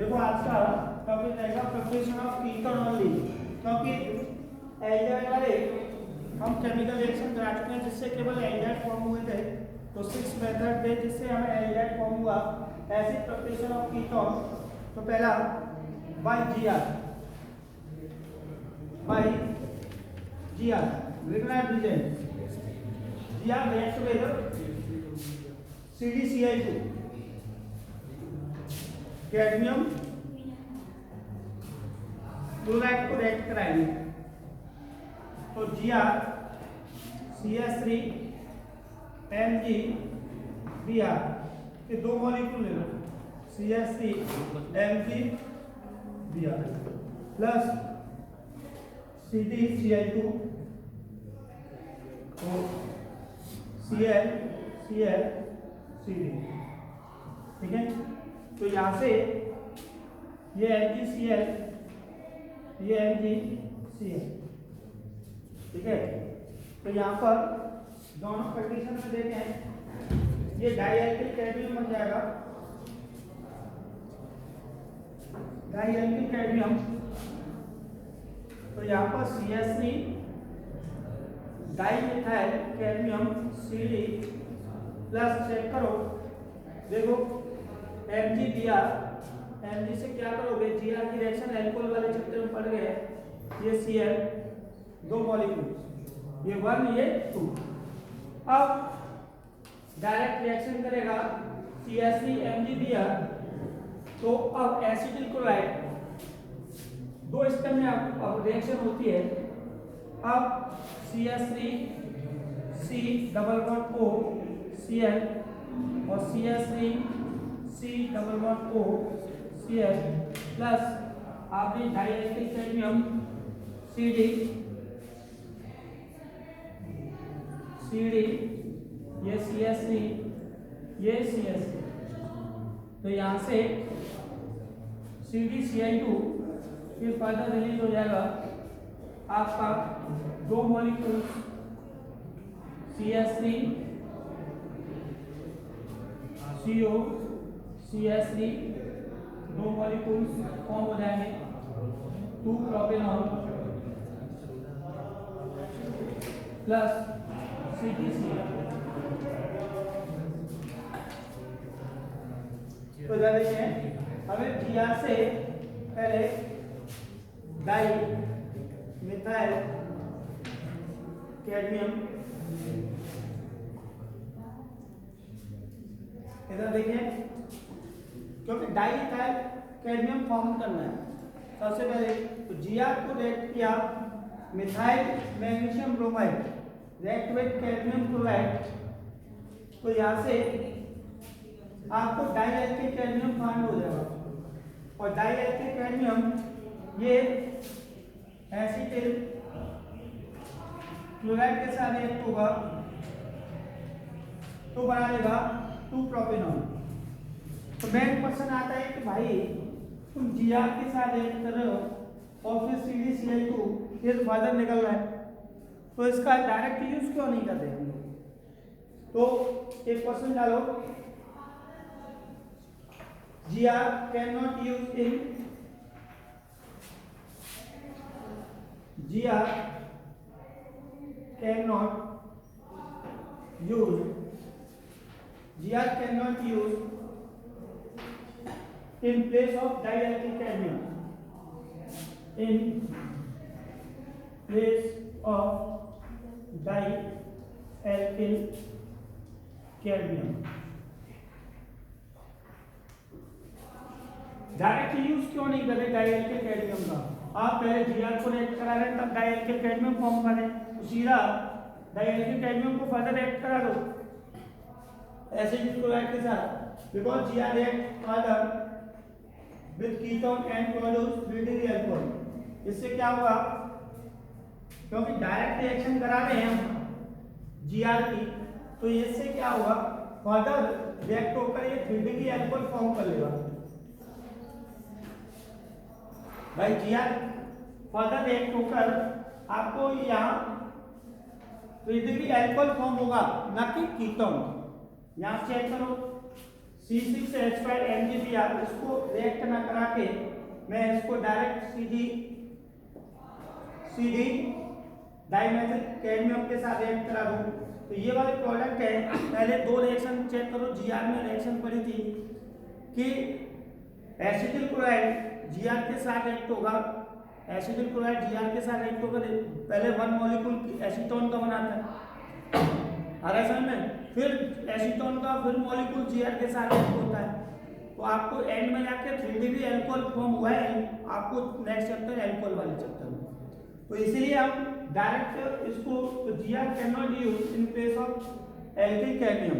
देखो आज का टॉपिक रहेगा प्रिपरेशन ऑफ कीटोन ओनली, क्योंकि एल्डिहाइड वाले हम केमिकल रिएक्शन करा चुके हैं जिससे केवल एल्डिहाइड फॉर्म हुए थे। तो 6 मेथड थे जिससे हमें एल्डिहाइड फॉर्म हुआ। ऐसी प्रिपरेशन ऑफ कीटोन, तो पहला by GR granular region GR react with CdCl2 cadmium chloride को रिएक्ट कराएंगे। तो Gr CS3 MgBr के दो मॉलिक्यूल ले लो, CS3 MgBr प्लस CdCl2 तो Cl CD, ठीक है। तो यहाँ से ये MgCl, ये MgCl, ठीक है। तो यहाँ पर दोनों कंडीशन में देखें, ये डाइएल्किल कैडमियम बन जाएगा, डाइएल्किल कैडमियम। तो यहाँ पर CS3 dimethyl cadmium CD plus check करो, देखो MgBr, Mg से क्या करोगे, Gr की रिएक्शन एल्कोहल वाले चैप्टर में पढ़ गए। ये Cl दो मॉलिक्यूल, ये 1 ये 2। अब डायरेक्ट रिएक्शन करेगा CS3 MgBr। तो अब एसिटिल क्लोराइड दो स्टेप में अब रिएक्शन होती है। अब CS3 C double bond O Cl और CS3 C double bond O Cl plus आपने डाइएलेक्ट्रिक कैडमियम CD ये CS3 ये CS3। तो यहाँ से CdCl2 फिर फर्दर रिलीज हो जाएगा आपका दो मॉलिक्यूल CS3 CO CS3 दो मॉलिक्यूल फॉर्म हो जाएंगे 2 प्रोपेनॉल प्लस CdCl। तो देखिए हमें Gr से पहले डाई मिथाइल कैडमियम, इधर देखिए क्योंकि डाई मिथाइल कैडमियम फॉर्म करना है सबसे पहले। तो Gr को रिएक्ट किया methyl magnesium bromide react with cadmium chloride. तो यहाँ से आपको डाइएलेक्ट्रिक कैडमियम फाइंड हो जाएगा, और डाइएलेक्ट्रिक कैडमियम ये एसिटिल क्लोराइड के साथ रिएक्ट होगा तो बना लेगा 2 प्रोपेनॉल। तो मेन क्वेश्चन आता है कि भाई तुम Gr के साथ रिएक्ट कर रहे हो और फिर CdCl2 फिर फर्दर निकल रहा है, तो इसका डायरेक्ट यूज क्यों नहीं करते हम लोग। तो एक क्वेश्चन डालो, Gr cannot use in Gr cannot use in place of dielectric cadmium, in place of dialkyl cadmium। Direct use क्यों नहीं कर रहे डाइएल्किल कैडमियम का। आप पहले Gr को रिएक्ट करा रहे तब डाइएल्किल कैडमियम फॉर्म करें, तो सीधा डाइएल्किल कैडमियम को फर्दर रिएक्ट करा दो एसिड क्लोराइड के साथ, because Gr react further with ketone and produce butyric alcohol. इससे क्या होगा, क्योंकि डायरेक्ट रिएक्शन करा रहे हैं हम Gr की, तो इससे क्या होगा, फर्दर रिएक्ट होकर ये ब्यूटेरिक अल्कोहल फॉर्म कर लेगा। भाई Gr फर्दर रिएक्ट होकर आपको यहाँ ब्यूटेरिक अल्कोहल फॉर्म होगा, ना कि कीटोन। यहाँ चेक करो C6H5MgBr इसको रिएक्ट ना करा के मैं इसको डायरेक्ट सीधी डाइमेथिल कैडमियम के साथ रिएक्ट करा दूं तो ये वाले प्रोडक्ट है। पहले दो रिएक्शन चेक करो, जीआर में रिएक्शन पड़ी थी कि एसिटिल क्लोराइड जीआर के साथ रिएक्ट होगा, एसिटिल क्लोराइड जीआर के साथ रिएक्ट होगा, पहले वन मॉलिक्यूल एसीटोन का बनाता है, आ रहा है समझ में, फिर एसीटोन का फिर मॉलिक्यूल जीआर के साथ रिएक्ट होता है। तो आपको एंड में जाके 3D एल्कोहल फॉर्म हुआ है आपको नेक्स्ट चैप्टर एल्कोहल वाले चैप्टर में। तो इसीलिए हम डायरेक्ट इसको GR can not use in place of alkyl cadmium.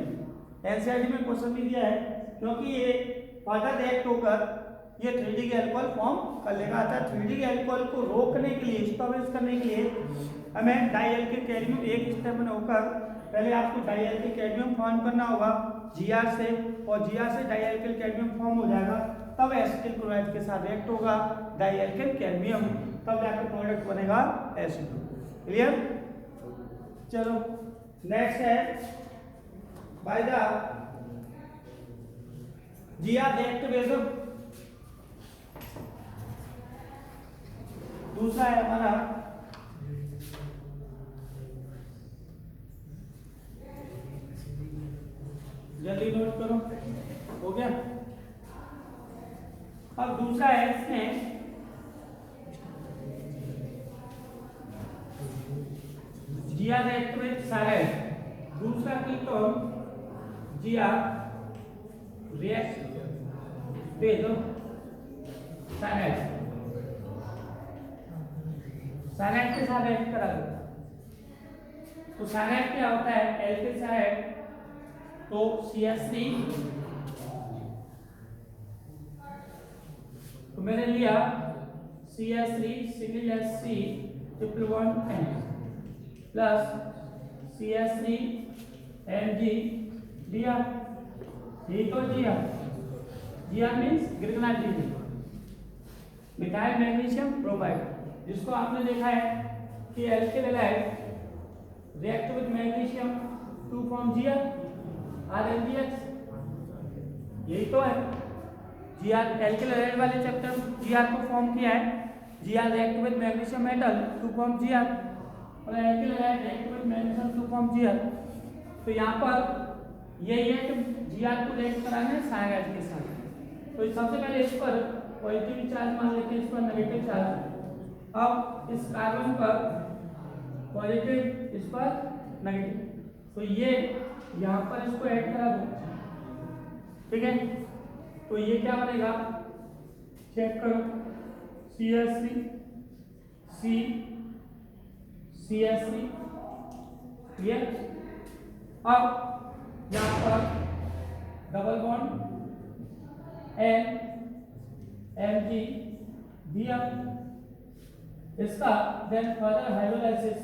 NCERT में क्वेश्चन भी दिया है क्योंकि ये फर्दर रिएक्ट होकर ये 3D एल्कोहल फॉर्म कर लेगा। अर्थात 3D एल्कोहल को रोकने के लिए, स्टॉपेज करने के लिए हमें डाइएल्किल कैडमियम एक स्टेप में होकर पहले आपको डाइएल्किल कैडमियम फॉर्म करना होगा जीआर से, और जीआर से डाइएल्किल कैडमियम फॉर्म हो जाएगा, तब एसिटिल क्लोराइड के साथ रिएक्ट होगा डाइएल्किल कैडमियम, तब जाकर प्रोडक्ट बनेगा एसीटोन। क्लियर? चलो नेक्स्ट है बाय द जीआर रिएक्टिवेशन। दूसरा है हमारा जल्दी नोट करो, हो गया। अब दूसरा है इसमें जीआर रिएक्टिवेट साइड, दूसरा ketone GR react side, cyanide के साथ रिएक्ट करा दो तो साइनाइड क्या होता है, एल्किल साइड, तो CH3, तो मैंने लिया CH3 single HC triple bond N plus CH3 Mg दिया, ये तो दिया, Gr means Grignard methyl magnesium bromide, जिसको आपने देखा है कि alkyl halide react with magnesium to form Gr RNDX, यही तो है। Gr एल्किल हैलाइड वाले चैप्टर Gr को फॉर्म किया है, Gr react with magnesium metal to form Gr, और alkyl halide react with magnesium to form Gr। तो यहाँ पर यही है कि Gr को रिएक्ट कराना है साइनाइड के साथ। तो सबसे पहले इस पर पॉजिटिव चार्ज मान लेते हैं, इस पर नेगेटिव चार्ज। अब इस कार्बन पर पॉजिटिव, इस पर नेगेटिव, तो ये यहाँ पर इसको ऐड करा दो, ठीक है। तो ये क्या बनेगा, चेक करो, CH3 C CH3, ये अब यहाँ पर डबल बॉन्ड N Mg दिया, इसका देन फर्दर हाइड्रोलाइसिस,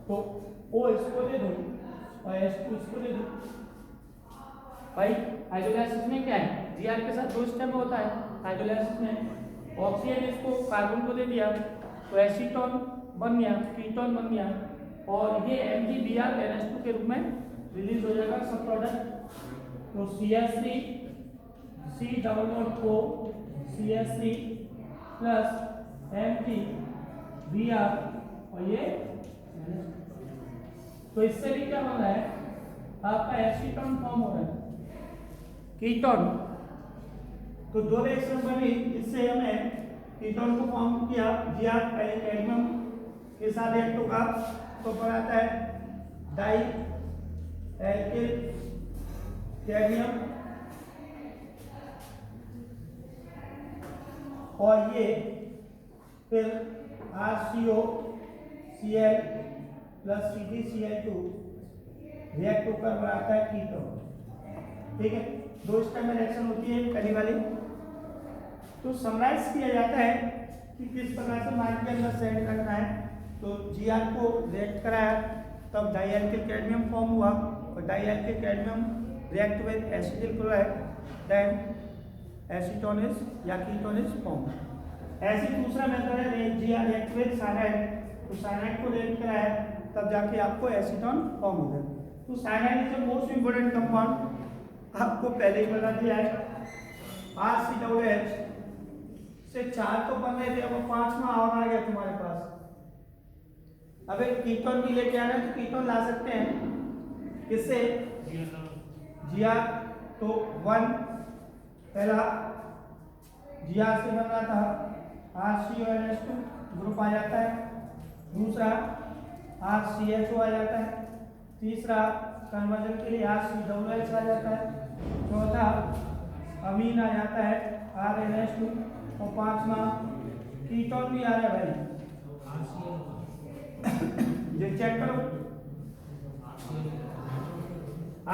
तो O इसको दे दो और H2 इसको दे दो। भाई हाइड्रोलाइसिस में क्या है, Gr के साथ दो स्टेप होता है हाइड्रोलाइसिस में, ऑक्सीजन इसको कार्बन को दे दिया तो एसीटोन बन गया, कीटोन बन गया, और ये MgBr NH2 के रूप में रिलीज हो जाएगा सब प्रोडक्ट। तो CH3 C double bond O CH3 plus MgBr, और ये तो इससे भी क्या बन रहा है, आपका एसीटोन फॉर्म हो रहा है, कीटोन। तो दो रिएक्शन बनी, इससे हमने कीटोन को फॉर्म किया, Gr पहले कैडमियम के साथ रिएक्ट होगा तो बनाता है डाई एल्किल कैडमियम, और ये फिर RCO Cl plus CgCl2 react होकर बनाता है कीटोन, ठीक है। दो स्टेप में रिएक्शन होती है पहली वाली। तो समराइज किया जाता है कि किस प्रकार से माइंड के अंदर सेट रखना है। तो Gr को रिएक्ट कराया, तब डाइएल्किल कैडमियम फॉर्म हुआ, और dialkyl cadmium react with acetyl chloride, then acetone is या कीटोन इज फॉर्म। ऐसे दूसरा मेथड है Gr रिएक्ट विद साइनाइड, तो साइनाइड को रिएक्ट कराया तब जाके आपको एसीटोन फॉर्म हो गया। तो cyanide is the most important compound, आपको पहले ही बता दिया है। RCOH से 4 तो बन रहे थे, अब 5वां और आ गया तुम्हारे पास। अब एक कीटोन भी लेके आना है, तो कीटोन ला सकते हैं किससे? जीआर। तो 1 पहला जीआर से बन रहा था, RCONH2 ग्रुप आ जाता है। दूसरा RCHO आ जाता है। तीसरा कन्वर्जन के लिए RCOH आ जाता है। चौथा अमीन आ जाता है RNH2। और 5वां कीटोन भी आ रहा है भाई, ये चेक करो,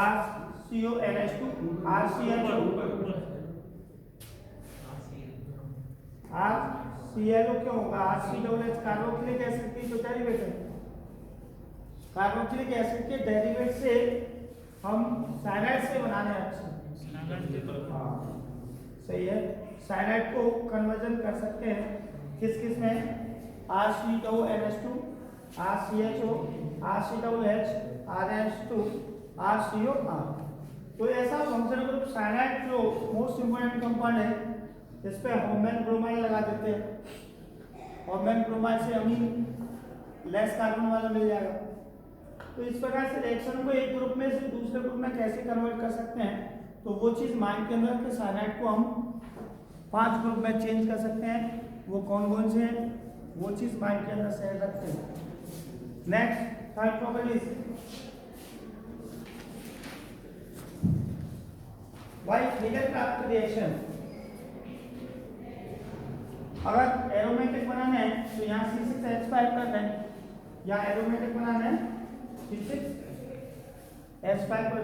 RCONH2 RCHO RCLO क्यों होगा? RCOH कार्बोक्सिलिक एसिड की तो डेरिवेट है, कार्बोक्सिलिक एसिड के डेरिवेट से हम साइनाइड से बनाने अच्छे। हाँ सही है, साइनाइड को कन्वर्जन कर सकते हैं किस किस में? RCONH2 RCHO RCOH RNH2 RCOR। तो ऐसा फंक्शनल ग्रुप साइनाइड जो मोस्ट इंपोर्टेंट कंपाउंड है, इस पे होमेन ब्रोमाइड लगा देते हैं। होमेन ब्रोमाइड से अमीन लेस कार्बन वाला मिल जाएगा। तो इस प्रकार से रिएक्शन को एक ग्रुप में से दूसरे ग्रुप में कैसे कन्वर्ट कर सकते हैं, तो वो चीज माइंड के अंदर के साइनाइड को हम 5 ग्रुप में चेंज कर सकते हैं। वो कौन कौन से हैं, वो चीज माइंड के अंदर शेयर रखते हैं। नेक्स्ट थर्ड प्रॉपर्टी, वाई फिगर रिएक्शन। अगर एरोमेटिक बनाना है तो यहाँ C6H5 करना है, या एरोमेटिक बनाना है C6H5 पर,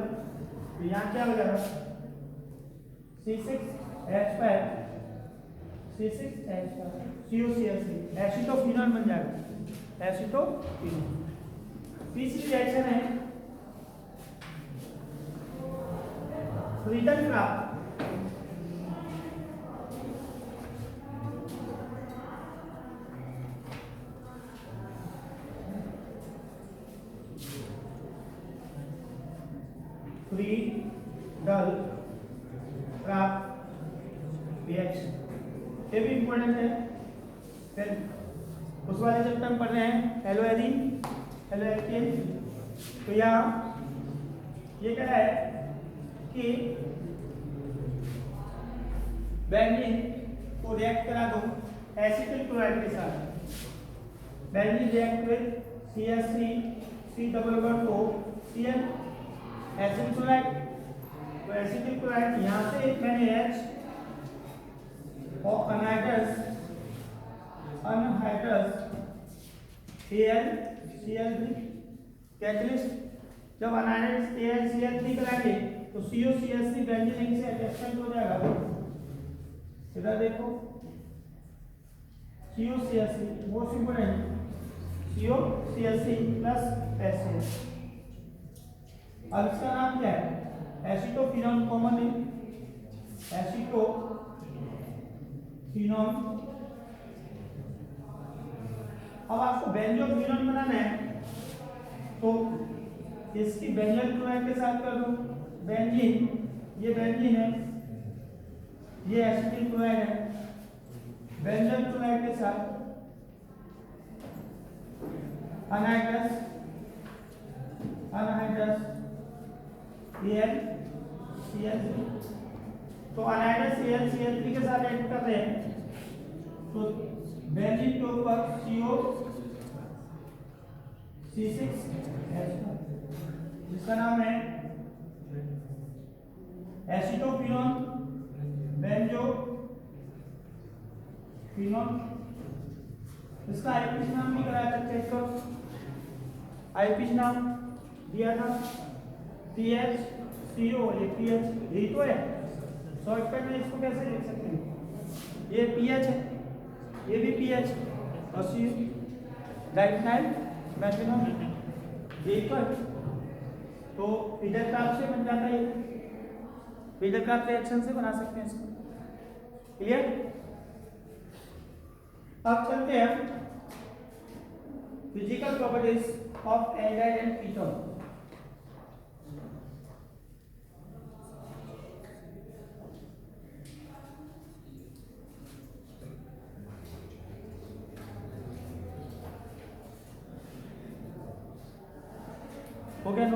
तो यहाँ क्या हो जाएगा? C6H5 COCH3 एसिटोफिनॉल बन जाएगा, एसिटोफिनॉल। तीसरी रिएक्शन है फ्रीडन क्राफ्ट। फ्रीडन क्राफ्ट रिएक्शन, ये भी इंपॉर्टेंट है। फिर उस वाले जब हम पढ़ रहे हैं एलोएरीन एलोएल्केन, तो यहाँ ये क्या है कि बेंजीन को रिएक्ट करा दो एसिटिल क्लोराइड के साथ। Benzene react with CH3 COCl acetyl chloride. तो एसिटिल क्लोराइड यहाँ से मैंने H और अनहाइड्रस AlCl3 कैटलिस्ट। जब अनहाइड्रस AlCl3 कराएंगे तो COCH3 बेंजीन से अटैचमेंट हो जाएगा। इधर देखो COCH3 most important, COCH3 plus HCl। अब इसका नाम क्या है? एसिटोफिनॉल कॉमन है, एसिटोफिनॉल। अब आपको बेंजोफिनॉल बनाना है तो इसकी बेंजोल क्लोराइड के साथ कर दो। बेंजीन, ये बेंजीन है, ये एसिटिल क्लोराइड है, बेंजोल क्लोराइड के साथ अनहाइड्रस AlCl3। तो अनहाइड्रस AlCl3 के साथ ऐड कर रहे हैं तो बेंजीन के ऊपर C6H5, जिसका नाम है एसिटोफिनॉल बेंजोफिनॉल। इसका आईपीएच नाम भी कराया था, चेक करो। आईपीएच नाम दिया था PHCO, ये PH यही तो है। शॉर्टकट में इसको कैसे लिख सकते हैं? ये PH है, ये भी PH और CO, डाइथाइल मेथनॉल, यही तो है। तो फिडरक्राफ्ट से बन जाता है, फिडरक्राफ्ट रिएक्शन से बना सकते हैं इसको। क्लियर? अब चलते हैं physical properties of aldehyde and ketone. हो गया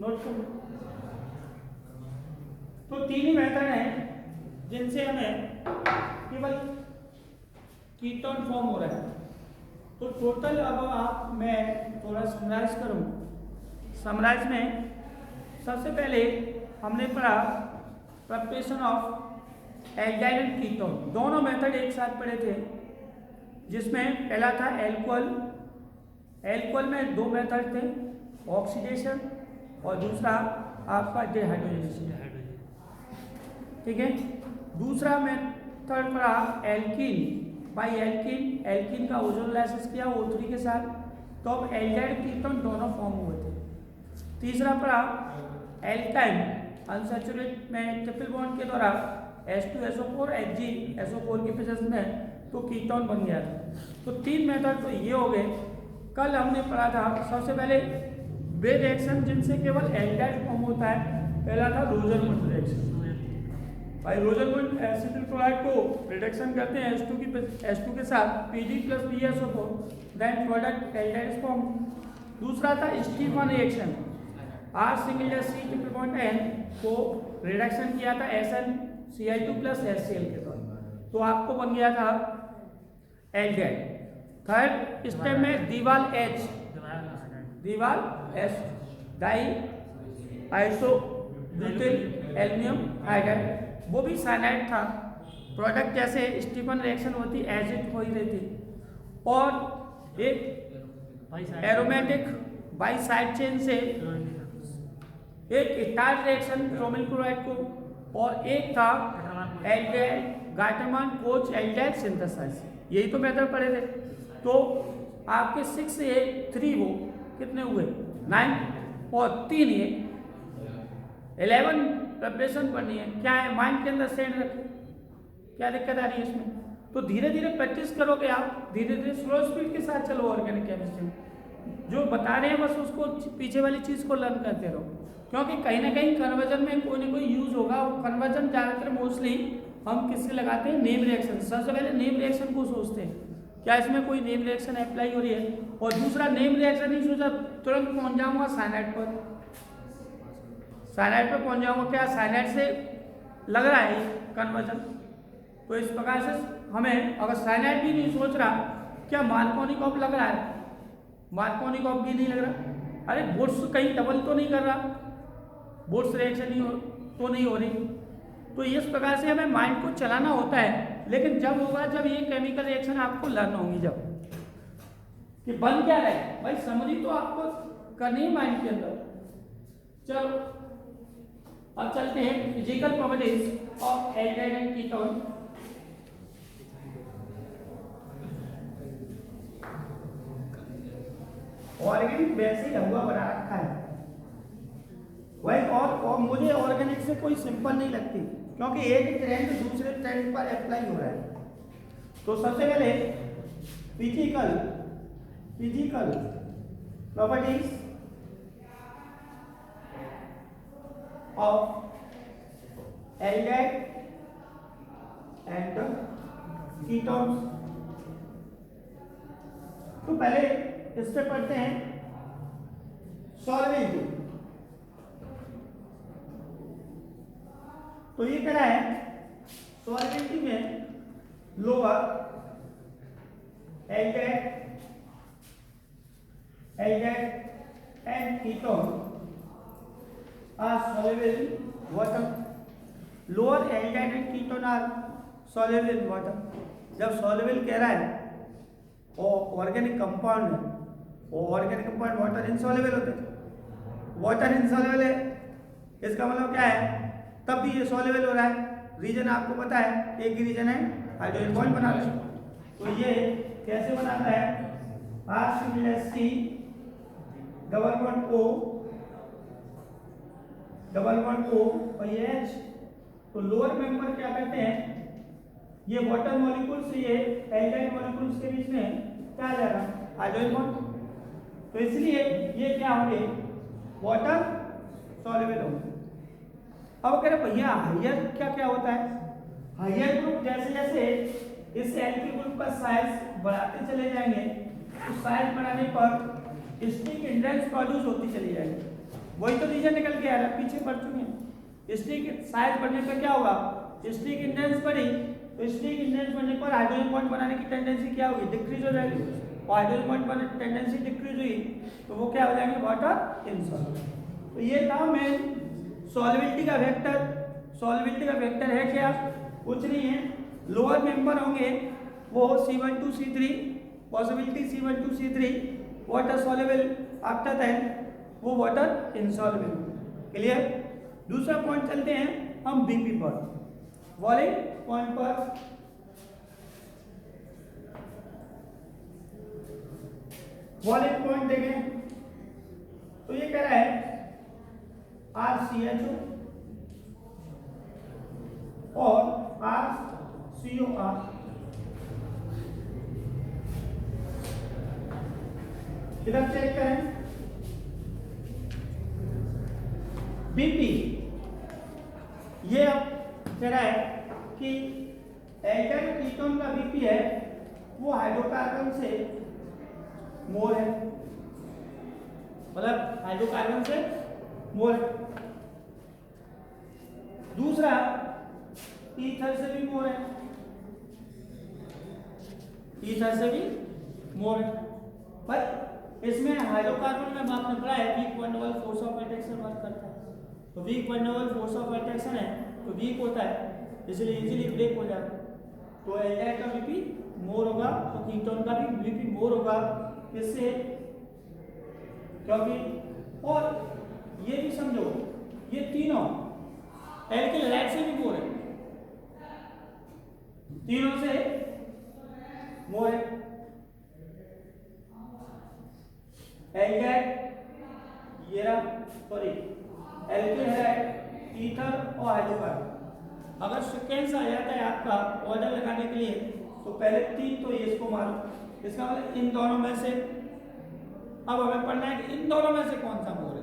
नोट करो। तो तीन ही मेथड हैं जिनसे हमें केवल कीटोन फॉर्म हो रहा है। तो टोटल अब आप मैं थोड़ा समराइज करूं। समराइज में सबसे पहले हमने पढ़ा preparation of aldehyde and ketone, दोनों मेथड एक साथ पढ़े थे, जिसमें पहला था एल्कोहल। एल्कोहल में दो मेथड थे, ऑक्सीडेशन और दूसरा आपका डिहाइड्रोजनेशन। ठीक है। दूसरा मेथड पढ़ा एल्कीन। बाई एल्कीन, एल्कीन का ओजोनोलाइसिस किया O3 के साथ, तो अब एल्डिहाइड कीटोन दोनों फॉर्म हुए थे। तीसरा पढ़ा एल्काइन, अनसैचुरेटेड में ट्रिपल बॉन्ड के द्वारा H2SO4 HgSO4 की प्रेजेंस में तो कीटोन बन गया था। तो तीन मेथड तो ये हो गए। कल हमने पढ़ा था सबसे पहले वे रिएक्शन जिनसे केवल एल्डिहाइड फॉर्म होता है, पहला था रोजरमंड रिएक्शन। भाई रोजरमंड एसिटिल क्लोराइड को रिडक्शन करते हैं H2 के साथ Pg + BaSO4, then product aldehyde form. दूसरा था Stephen reaction, R single C triple bond N को रिडक्शन किया था SnCl2 + HCl के द्वारा, तो आपको बन गया था एल्डिहाइड। थर्ड स्टेप में दीवाल H die isobutyl aluminium hydride, वो भी साइनाइड था। प्रोडक्ट जैसे स्टीफन रिएक्शन होती एज इट हो ही रहती। और एक एरोमेटिक बाई साइड चेन से एक स्टार्ट रिएक्शन ब्रोमीन क्लोराइड को, और एक था एल्डिहाइड गाइटरमान कोच एल्डिहाइड सिंथेसाइज। यही तो मेथड पढ़े थे। तो आपके 6 से 3 वो कितने हुए 9, और 3 ये 11 प्रिपरेशन पढ़नी है। क्या है माइंड के अंदर सेंड रखो, क्या दिक्कत आ रही है इसमें? तो धीरे धीरे प्रैक्टिस करोगे आप, धीरे धीरे स्लो स्पीड के साथ चलो ऑर्गेनिक केमिस्ट्री में। जो बता रहे हैं बस उसको पीछे वाली चीज़ को लर्न करते रहो, क्योंकि कहीं ना कहीं कन्वर्जन में कोई ना कोई यूज होगा। और कन्वर्जन ज़्यादातर मोस्टली हम किससे लगाते हैं, नेम रिएक्शन। सबसे पहले नेम रिएक्शन को सोचते हैं, क्या इसमें कोई नेम रिएक्शन अप्लाई हो रही है। और दूसरा नेम रिएक्शन नहीं सोचा, तुरंत पहुंच जाऊंगा साइनाइड पर, साइनाइड पर पहुंच जाऊंगा। क्या साइनाइड से लग रहा है कन्वर्जन? तो इस प्रकार से हमें अगर साइनाइड भी नहीं सोच रहा, क्या मार्कोनिक ऑफ लग रहा है? मार्कोनिक ऑफ भी नहीं लग रहा। अरे बोट्स कहीं डबल तो नहीं कर रहा, बोट्स रिएक्शन ही तो नहीं हो रही। तो इस प्रकार से हमें माइंड को चलाना होता है। लेकिन जब होगा जब ये केमिकल रिएक्शन आपको लर्न होंगी, जब कि बन क्या रहा है भाई, समरी तो आपको करनी है माइंड के अंदर। चलो अब चलते हैं physical properties of aldehyde and ketone. Organic वैसे ही हुआ बना रखा है भाई, और मुझे ऑर्गेनिक से कोई सिंपल नहीं लगती, क्योंकि एक ट्रेंड दूसरे ट्रेंड पर अप्लाई हो रहा है। तो सबसे पहले physical properties of aldehyde and ketones. तो पहले इस पे पढ़ते हैं सॉल्वेबिलिटी। तो ये क्या है, सॉल्वेबिलिटी में lower aldehyde and ketone are soluble in water. Lower aldehyde and ketone are soluble in water. जब soluble कह रहा है और ऑर्गेनिक कंपाउंड है, वो ऑर्गेनिक कंपाउंड वाटर इनसॉल्युबल होते हैं, वाटर इनसॉल्युबल है, इसका मतलब क्या है, तब भी ये सॉल्युबल हो रहा है। रीजन आपको पता है, एक ही रीजन है हाइड्रोजन बॉन्ड बनाता है। तो ये कैसे बनाता है, R≡C डबल बॉन्ड O और ये H। तो लोअर मेंबर क्या कहते हैं, ये वाटर मॉलिक्यूल से ये एल्डिहाइड मॉलिक्यूल्स के बीच में क्या आ जाएगा, हाइड्रोजन बॉन्ड। तो इसलिए ये क्या होंगे, वाटर सॉल्युबल होंगे। अब कह रहे भैया हायर क्या होता है, हायर ग्रुप जैसे जैसे इस एल्किल ग्रुप का साइज बढ़ाते चले जाएंगे, तो साइज बढ़ाने पर स्टिक हिंड्रेंस प्रोड्यूस होती चली जाएगी। वही तो रीजन निकल के आ रहा है, पीछे पढ़ चुके हैं। स्टिक साइज बढ़ने पर क्या होगा, स्टिक हिंड्रेंस बढ़ी तो स्टिक हिंड्रेंस बढ़ने पर हाइड्रोजन बॉन्ड बनाने की टेंडेंसी क्या होगी, डिक्रीज हो जाएगी। और हाइड्रोजन बॉन्ड बनाने की टेंडेंसी डिक्रीज हुई तो वो क्या हो जाएंगे, वाटर इनसॉल्युबल। तो ये था मेन सॉल्युबिलिटी का वेक्टर। सॉल्युबिलिटी का वेक्टर है क्या, कुछ नहीं है, लोअर मेंबर होंगे वो C12 C3, possibility C12 C3 water soluble, after that वो वाटर इनसॉल्युबल। क्लियर। दूसरा पॉइंट चलते हैं हम बीपी पर, बॉइलिंग पॉइंट पर। बॉइलिंग पॉइंट देखें तो ये कह रहा है RCHO और RCOR, इधर चेक करें बीपी। ये अब कह रहा है कि एल्काइल कीटोन का बीपी है वो हाइड्रोकार्बन से मोर है, मतलब हाइड्रोकार्बन से मोर है। दूसरा ईथर से भी मोर है, ईथर से भी मोर है। पर इसमें हाइड्रोकार्बन में आपने पढ़ा है weak one double force of attraction work करता है। तो weak one double force of attraction है तो वीक होता है, इसलिए इजीली ब्रेक हो जाता है। तो एल्काइल का बीपी मोर होगा तो कीटोन का भी बीपी मोर होगा, इससे क्योंकि। और ये भी समझो ये तीनों एल्काइल हैलाइड से भी मोर है, तीनों से मोर है। एल्काइल ये रहा, सॉरी एल्काइल हैलाइड, ईथर और हाइड्रोकार्बन। अगर सीक्वेंस आ जाता है आपका ऑर्डर लगाने के लिए तो पहले तीन तो ये इसको मारो, इसका मतलब इन दोनों में से। अब हमें पढ़ना है कि इन दोनों में से कौन सा मोर है।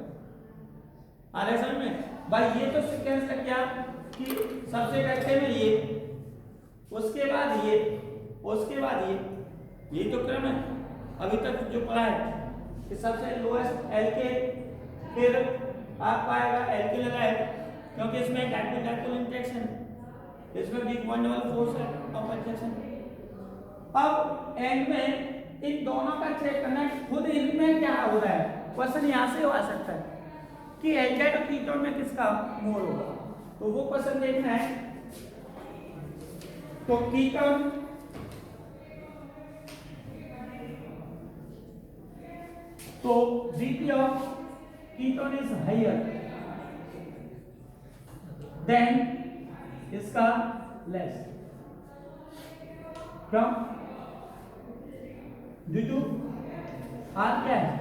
आ रहा है समझ में भाई, ये तो सीक्वेंस लग गया कि सबसे पहले में ये, उसके बाद ये, उसके बाद ये तो क्रम है अभी तक जो पढ़ा है कि सबसे लोएस्ट एल्केन, फिर आपका आएगा एल्किल हैलाइड, क्योंकि इसमें डाइपोल डाइपोल इंटरेक्शन, इसमें भी वन डबल फोर्स है ऑफ अट्रैक्शन। अब एंड में इन दोनों का चेक करना है खुद इनमें क्या हो रहा है। क्वेश्चन यहां से आ सकता है कि एल्काइल और कीटोन में किसका मोर होगा, तो वो क्वेश्चन देखना है। तो कीटोन तो BP of ketone is higher than इसका लेस, क्यों, ड्यू टू आर क्या है,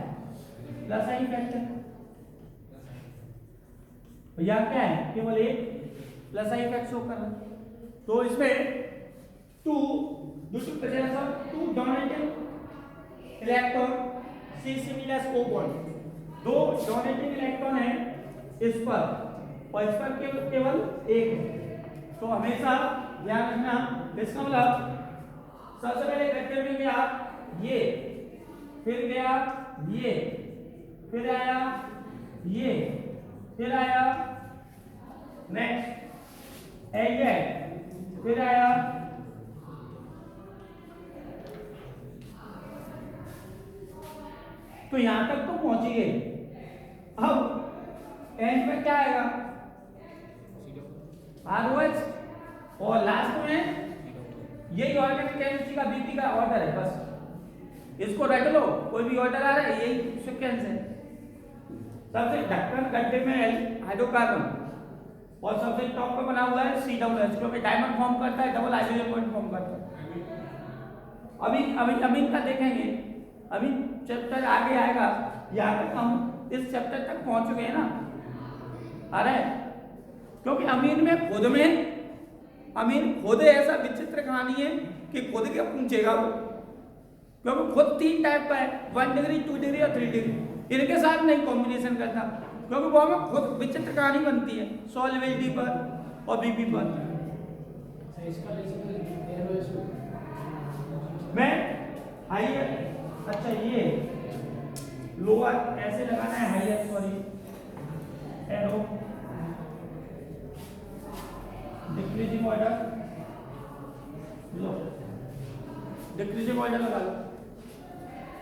प्लस साइन फैक्टर, या क्या है, केवल एक प्लस साइन फैक्टर शो कर रहा है। तो इसमें to due to presence of two donating electron C similar O bond, दो डोनेटिंग इलेक्ट्रॉन है इस पर और इस पर केवल एक है। तो हमेशा ध्यान रखना, इसका मतलब सबसे पहले वेक्टर में गया ये, फिर गया ये, फिर आया ये, फिर आया नेक्स्ट एल्काइल, फिर आया तो यहां तक तो पहुंच ही गए। अब एंड में क्या आएगा, ROH और लास्ट में यही ऑर्गेनिक केमिस्ट्री का बीपी का ऑर्डर है, बस इसको रट लो, कोई भी ऑर्डर आ रहा है यही सीक्वेंस है। सबसे ढक्कन गड्ढे में हाइड्रोकार्बन और सबसे टॉप पे बना हुआ है COH, क्योंकि डायमंड फॉर्म करता है, डबल हाइड्रोजन बॉन्ड फॉर्म करता है। अभी इनका देखेंगे, अभी चैप्टर आगे आएगा, यहाँ तक हम इस चैप्टर तक पहुंच चुके हैं ना, आ रहा है, क्योंकि अमीन खुद ऐसा विचित्र कहानी है कि खुद के पूछेगा वो, क्योंकि खुद तीन टाइप का है, 1 डिग्री 2 डिग्री और 3 डिग्री, इनके साथ नहीं कॉम्बिनेशन करता, क्योंकि वो हमें खुद विचित्र कहानी बनती है सॉल्युबिलिटी पर और बीपी पर। मैं आइए, अच्छा ये लोअर ऐसे लगाना है, higher sorry arrow, decreasing order, लो डिक्रीजिंग ऑर्डर लगा लो।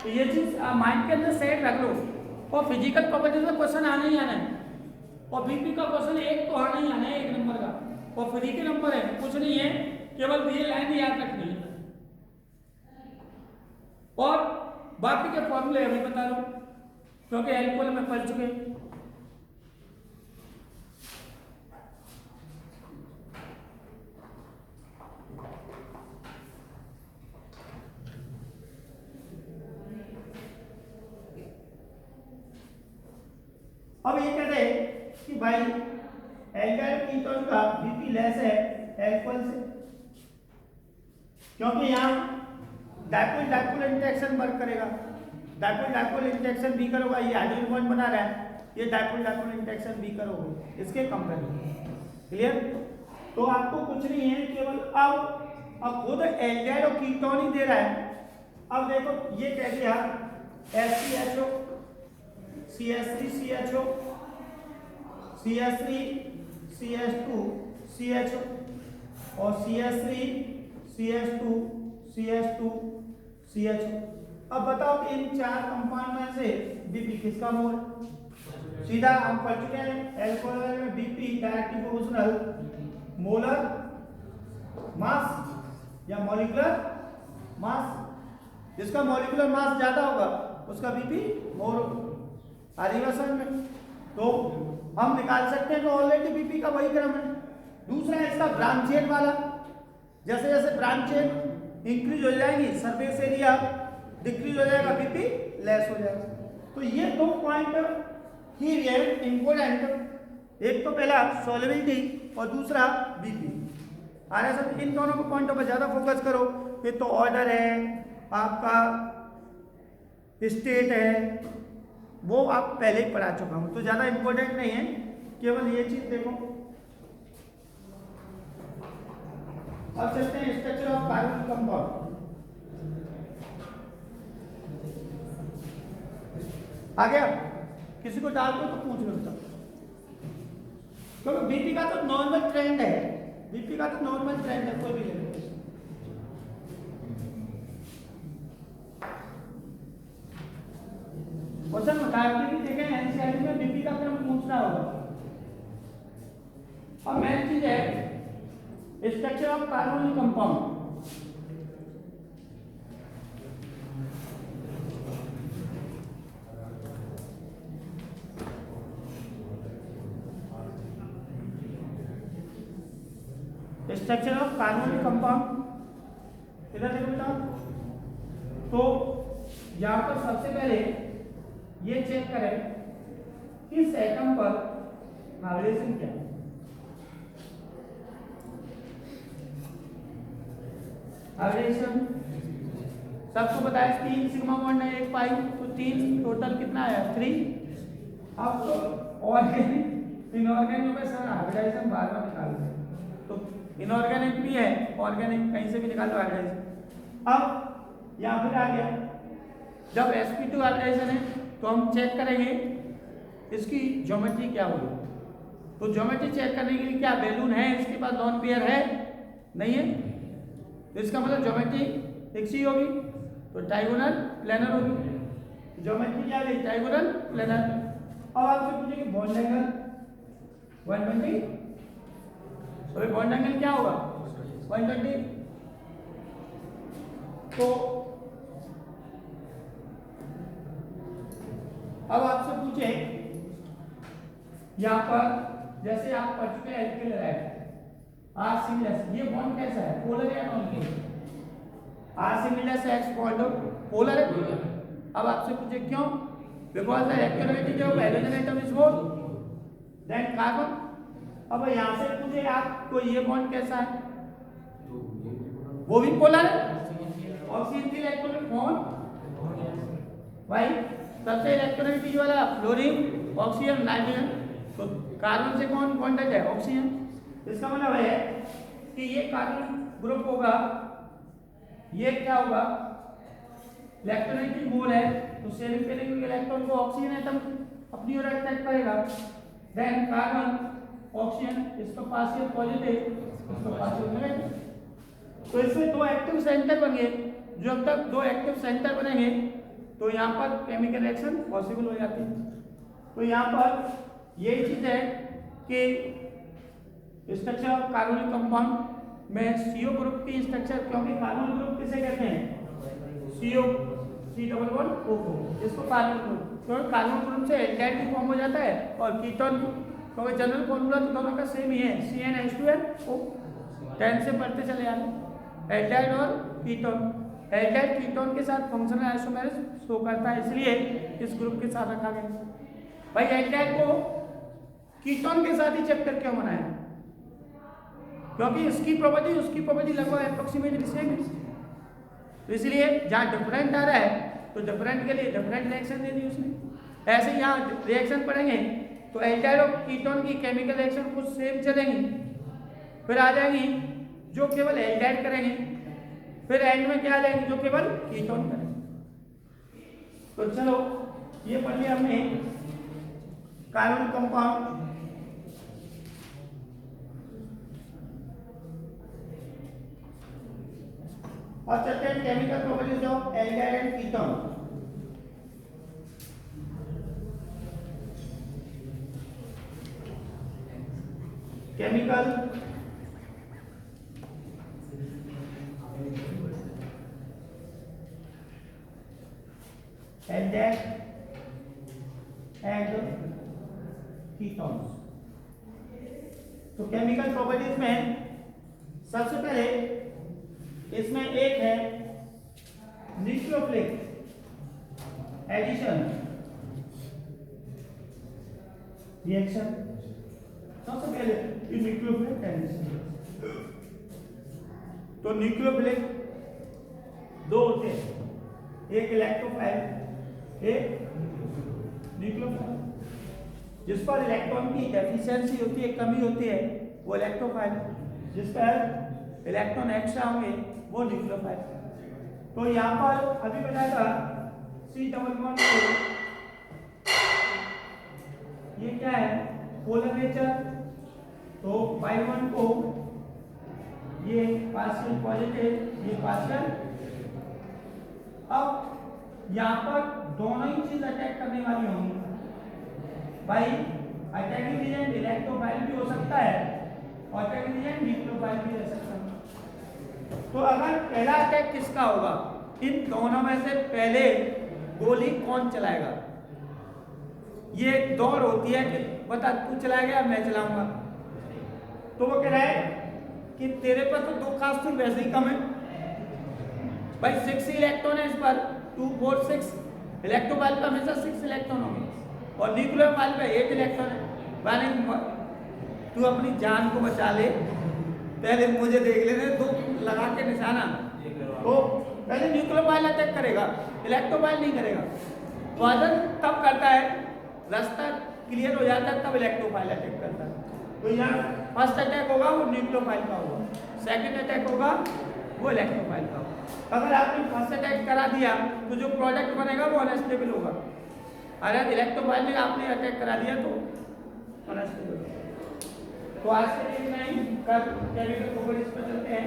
तो ये चीज माइंड के अंदर सेट रख लो। और फिजिकल प्रॉपर्टीज का क्वेश्चन आना ही आना है, और बीपी का क्वेश्चन एक तो आना ही आना है, 1 नंबर का, और फ्री के नंबर है, कुछ नहीं है, केवल ये लाइन याद रखनी है और बाकी के फॉर्मूले अभी बता लो क्योंकि एल्कोहल में पढ़ चुके। अब ये कहते हैं कि भाई एल्काइल कीटोन का बीपी लेस है एल्कोहल से, क्योंकि यहाँ डाइपोल डाइपोल इंटरेक्शन वर्क करेगा, डाइपोल डाइपोल इंटरेक्शन वीकर होगा, ये हाइड्रोजन बॉन्ड बना रहा है, ये डाइपोल डाइपोल इंटरेक्शन वीकर होगा इसके कंपेयर में। क्लियर? तो आपको कुछ नहीं है, केवल अब खुद एल्काइल और कीटोन ही दे रहा है। अब देखो ये कह दिया HCHO CH3CHO CH3 CH2 CHO और CH3 CH2 CH2 CHO। अब बताओ कि इन 4 कंपाउंड में से बीपी किसका मोल है? सीधा हम पढ़ चुके हैं एल्कोहल में BP directly proportional molar mass या मॉलिक्यूलर मास। जिसका मॉलिक्यूलर मास ज्यादा होगा उसका बीपी मोर होगा। आदिवासन में तो हम निकाल सकते हैं, तो ऑलरेडी बीपी का वही क्रम है। दूसरा है इसका ब्रांच चेन वाला, जैसे जैसे ब्रांच चेन इंक्रीज हो जाएगी सरफेस एरिया डिक्रीज हो जाएगा, बीपी लेस हो जाएगा। तो ये 2 पॉइंट ही रियल इंपोर्टेंट, एक तो पहला सॉल्युबिलिटी और दूसरा बीपी। आने सब इन दोनों को पॉइंटों पर ज्यादा फोकस करो। ये तो ऑर्डर है आपका, स्टेट है, वो आप पहले ही पढ़ा चुका हूं, तो ज्यादा इंपॉर्टेंट नहीं है, केवल ये चीज देखो। अब चलते हैं स्ट्रक्चर ऑफ कार्बन कंपाउंड। आ गया? किसी को डाल दो तो पूछ लो सब, क्योंकि बीपी का तो नॉर्मल ट्रेंड है, बीपी का तो नॉर्मल ट्रेंड है, कोई भी ले लो। क्वेश्चन बताया कि देखें एनसीईआरटी में बीपी का क्रम पूछना होगा। और मेन चीज है structure of carbonyl compound. Structure of carbonyl compound इधर देखो बेटा। तो यहां पर सबसे पहले ये चेक करें इस एटम पर हाइड्रोजन क्या है। हाइड्रोजन सबको बताया 3 सिग्मा बॉन्ड है 1 पाई, तो 3 टोटल कितना आया 3। अब तो ऑर्गेनिक इनऑर्गेनिक में सर हाइब्रिडाइजेशन बार बार निकाल रहे हैं, तो इनऑर्गेनिक भी है ऑर्गेनिक कहीं से भी निकाल लो हाइब्रिडाइजेशन। अब यहाँ फिर आ गया जब sp2 हाइब्रिडाइजेशन है तो हम चेक करेंगे इसकी ज्योमेट्री क्या होगी। तो ज्योमेट्री चेक करने के लिए क्या बैलून है इसके पास, लॉन पेयर है नहीं है, तो इसका मतलब ज्योमेट्री एक सी होगी, तो डायगोनल प्लेनर होगी। ज्योमेट्री क्या है डायगोनल प्लेनर। अब आपसे पूछेंगे बॉन्ड एंगल 120, तो बॉन्ड एंगल क्या होगा 120। तो अब आपसे पूछे यहां पर जैसे आप पढ़ चुके हैं एल्किल हैलाइड आर सिमिलस, ये बॉन्ड कैसा है पोलर या नॉन पोलर। आर सिमिलस एक्स बॉन्ड पोलर है। अब आपसे पूछे क्यों, because the electronegativity of hydrogen atom is more than carbon. अब यहां से पूछे आपको ये बॉन्ड कैसा है, वो भी पोलर है। ऑक्सीजन की इलेक्ट्रॉनिक बॉन्ड भाई सबसे इलेक्ट्रोनेगेटिविटी वाला फ्लोरीन ऑक्सीजन नाइट्रोजन, तो कार्बन से कौन बॉन्डेड है ऑक्सीजन। इसका मतलब है कि ये कार्बन ग्रुप होगा, ये क्या होगा इलेक्ट्रोनेगेटिव मोल है तो शेयरिंग करेंगे इलेक्ट्रॉन को ऑक्सीजन एटम अपनी ओर अट्रैक्ट करेगा। देन कार्बन ऑक्सीजन, इसका पार्शियल पॉजिटिव, इसका पार्शियल नेगेटिव। तो इसमें दो एक्टिव सेंटर बन गए। जब तक दो एक्टिव सेंटर बनेंगे तो यहाँ पर केमिकल रिएक्शन पॉसिबल हो जाती है। तो यहाँ पर यही चीज है कि स्ट्रक्चर ऑफ कार्बोनिक कंपाउंड में CO ग्रुप की स्ट्रक्चर, क्योंकि कार्बोनिक ग्रुप किसे कहते हैं? CO, C++O4, इसको कार्बोनिक ग्रुप, क्योंकि कार्बोनिक ग्रुप से एल्डिहाइड भी फॉर्म हो जाता है और कीटोन, क्योंकि जनरल फॉर्मूला तो दोनों का सेम ही है, CnH2n, 10 से बढ़ते चले जाते, एल्डिहाइड और कीटोन। एल्डिहाइड कीटोन के साथ फंक्शनल आइसोमेरिज्म शो करता है, इसलिए इस ग्रुप के साथ रखा गया। भाई एल्डिहाइड को कीटोन के साथ ही चैप्टर क्यों बनाया? क्योंकि इसकी प्रॉपर्टी उसकी प्रॉपर्टी लगभग अप्रोक्सीमेटली सेम है, इसलिए जहाँ डिफरेंट आ रहा है तो डिफरेंट के लिए डिफरेंट रिएक्शन दे दी उसने। ऐसे यहाँ रिएक्शन पढ़ेंगे तो एल्डिहाइड और कीटोन की केमिकल रिएक्शन कुछ सेम चलेंगी, फिर आ जाएंगी जो केवल एल्डिहाइड करेंगे, फिर एंड में क्या आ जाएंगे जो केवल कीटोन करेंगे। तो चलो ये पढ़ लिया हमने कार्बन कंपाउंड। और चलते हैं chemical properties of aldehyde and ketone. Chemical aldehyde and ketones. तो केमिकल प्रॉपर्टीज में सबसे पहले इसमें एक है न्यूक्लियोफिलिक एडिशन रिएक्शन। सबसे पहले न्यूक्लियोफिलिक एडिशन। तो न्यूक्लियोफिलिक दो होते हैं, एक इलेक्ट्रोफाइल, एक न्यूक्लियोफाइल। जिस पर इलेक्ट्रॉन की डेफिशिएंसी होती है, कमी होती है, वो इलेक्ट्रोफाइल। जिस पर इलेक्ट्रॉन एक्स्ट्रा होंगे वो न्यूक्लियोफाइल। तो यहाँ पर अभी बताया था C++, ये क्या है? Polar nature. तो pi1 को ये पार्शियल पॉजिटिव, ये पार्शियल। अब यहाँ पर दोनों ही चीज अटैक करने वाली होंगी। भाई अटैकिंग एजेंट इलेक्ट्रोफाइल भी हो सकता है और अटैकिंग एजेंट न्यूक्लियोफाइल भी रह सकता है। तो अगर पहला अटैक किसका होगा, इन दोनों में से पहले गोली कौन चलाएगा? ये दौड़ होती है कि बता तू चलाएगा मैं चलाऊंगा। तो वो कह रहा है कि तेरे पर तो 2 खास तो वैसे ही कम है भाई, 6 इलेक्ट्रॉन है इस पर, 2 4 6। इलेक्ट्रोफाइल पर हमेशा 6 इलेक्ट्रॉन होंगे और न्यूक्लियोफाइल पे 8 इलेक्ट्रॉन है। माने तू अपनी जान को बचा ले, पहले मुझे देख लेने दो लगा के निशाना। तो पहले न्यूक्लियोफाइल अटैक करेगा, इलेक्ट्रोफाइल नहीं करेगा। वादन तब करता है, रास्ता क्लियर हो जाता है, तब इलेक्ट्रोफाइल अटैक करता है। तो यहाँ फर्स्ट अटैक होगा वो न्यूक्लियोफाइल का होगा, सेकंड अटैक होगा वो इलेक्ट्रोफाइल का होगा। अगर आपने फर्स्ट अटैक करा दिया तो जो प्रोडक्ट बनेगा वो अनस्टेबल होगा। अगर इलेक्ट्रोफाइल में आपने अटैक करा दिया तो अनस्टेबल होगा। तो आज से इतना ही, कल केमिकल प्रॉपर्टीज पर चलते हैं।